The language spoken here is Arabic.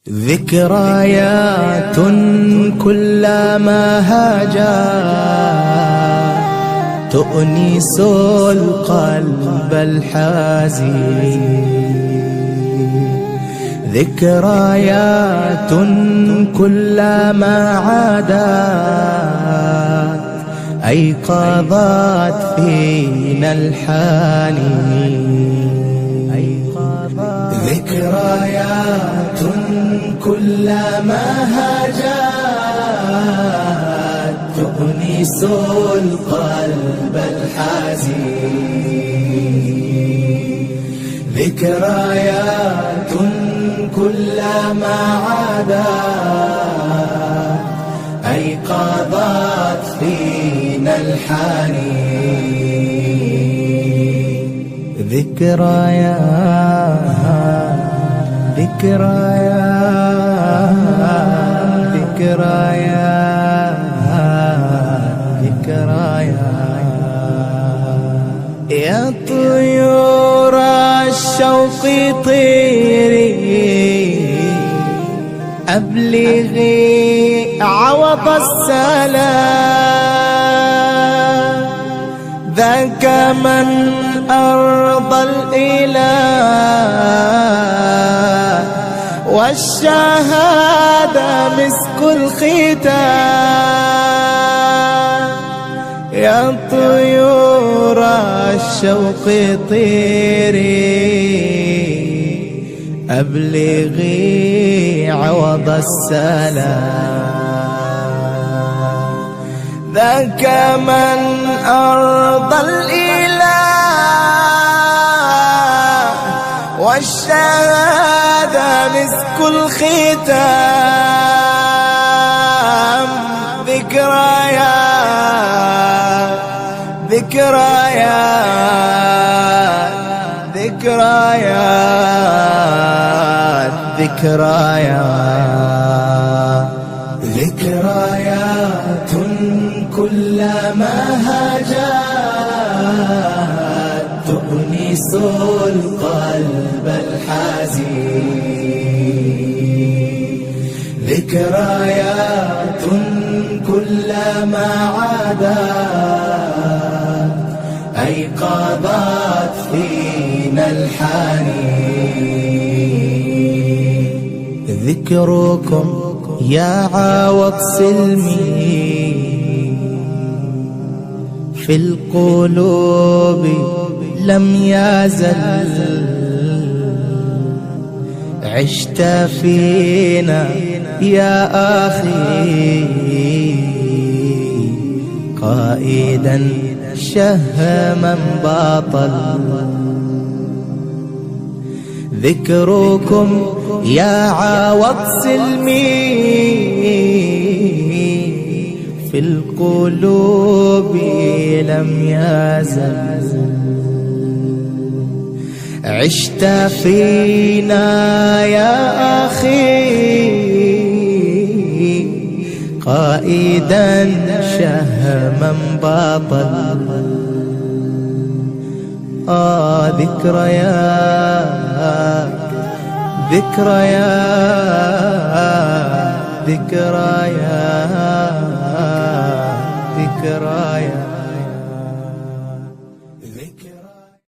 ذكريات كلما هاجت تؤنس القلب الحزين. ذكريات كلما عادت أيقظت فينا الحنين. ذكريات كلما هاجت تؤنس القلب الحزين. ذكريات كلما عادت أيقظت فينا الحنين. ذكريات ذكريات ذكريات يا طيور الشوق طيري أبلغي عوض السلام. ذاك من أرضى الإله والشهادة مسك الختام. يا طيور الشوق طيري أبلغي عوض السلام. ذاك من أرضى الإله والشهادة مسك الختام. ذكريات ذكريات ذكريات ذكريات ذكريات كلما هاجت تؤنس القلب الحزين. ذكريات كلما عادت أيقظت فينا الحنين. ذكركم يا عوض سلمي في القلوب لم يزل. عشت فينا يا أخي قائدا شهما باطل. ذكركم يا عوض سلمي في القلوب لم يزل. عشت فينا يا أخي قائدا شهما باطل. ذكريات ذكريات ذكريات ذكريات